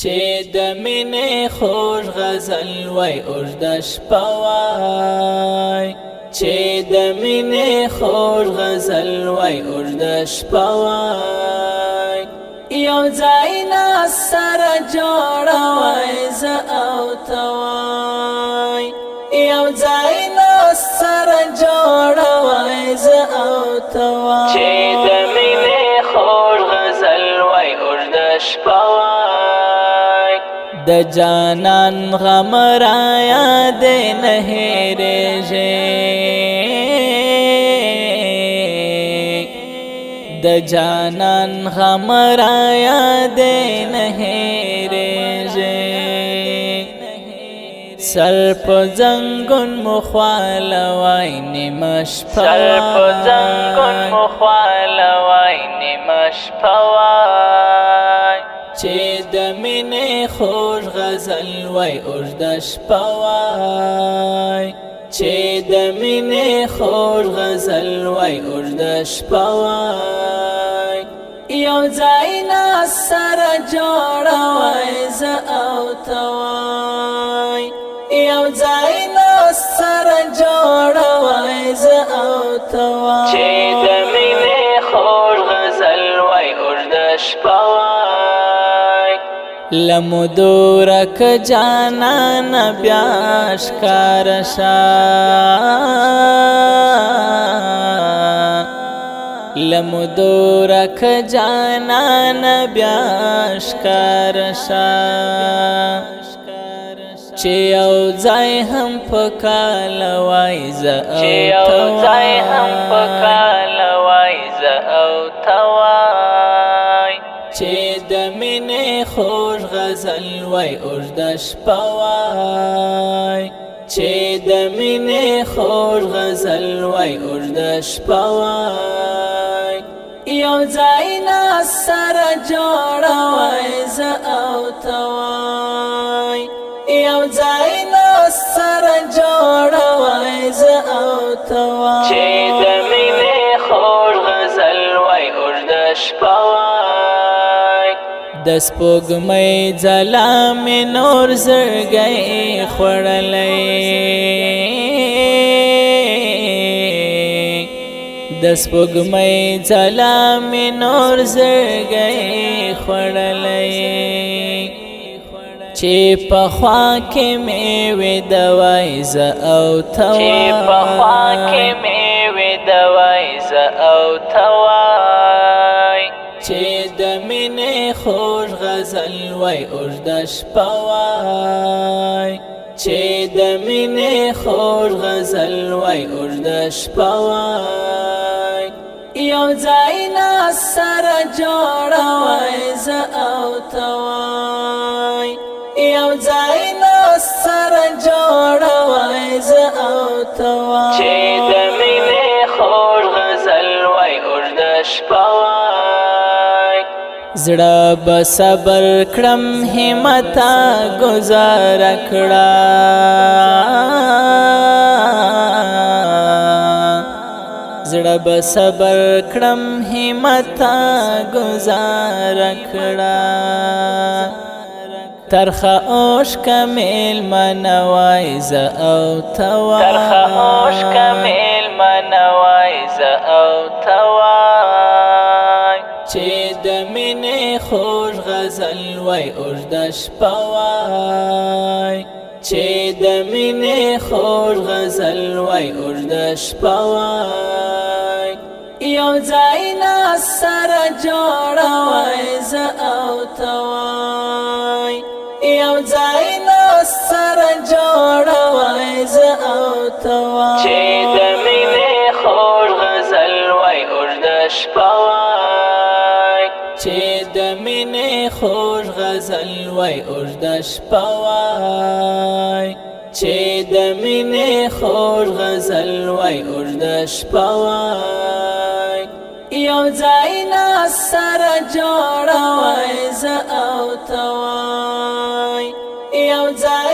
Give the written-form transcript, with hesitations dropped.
چې د مینې خوږ غزل وای اوږده شپه وای چې د مینې خوږ غزل وای اوږده شپه وای یو ځای ناست سره جوړوای زه او ته وای یو ځای ناست سره جوړوای زه او ته وای چې د مینې خوږ غزل وای اوږده شپه وای د جانان غم را یاد نه هېرېږي د جانان غم را یاد نه هېرېږي سر په زنګون مو خوالوای نیمه شپه سر په زنګون مو خوالوای نیمه شپه وای چې د مینې خوږ غزل وای اوږده شپه وای چې د مینې خوږ غزل وای اوږده شپه وای یو ځای ناست سره جوړوای زه او ته وای یو ځای ناست سره جوړوای زه او ته وای چې د مینې خوږ غزل وای اوږده شپه وای لمدورک جانان بیا ښکاره شه لمدورک جانان بیا ښکاره شه چې یو ځای هم په کال وای زه او ته وای چې د مینې خوږ غزل وای اوږده شپه وای چې د مینې خوږ غزل وای اوږده شپه وای یو ځای ناست سره جوړوای زه او ته وای یو ځای ناست سره جوړوای زه او ته وای چې د مینې خوږ غزل وای اوږده شپه وای د سپوږمۍ ځلا مې نور زړګی خوړلی د سپوږمۍ ځلا مې نور زړګی خوړلی چې پخوا کې مې ویدوای زه او ته وای چې د مینې خوږ غزل وای اوږده شپه وای چې د مینې خوږ غزل وای اوږده شپه وای یو ځای ناست سره جوړوای زه او ته وای یو ځای ناست سره جوړوای زه او ته وای چې د مینې خوږ غزل وای اوږده شپه وای زړه به صبر کړم همتا ګزاره کړه زړه به صبر کړم همتا ګزاره کړه ترخه اوښکه میلمنه وای زه او ته وای چې د مینې خوږ غزل وای اوږده شپه وای چې د مینې خوږ غزل وای اوږده شپه وای یو ځای ناست سره جوړوای زه او ته وای یو ځای ناست سره جوړوای زه او ته وای چې د مینې خوږ غزل وای اوږده شپه وای چې د مینې خوږ غزل وای اوږده شپه وای چې د مینې خوږ غزل وای اوږده شپه وای یو ځای ناست سره جوړوای زه او ته وای یو ځای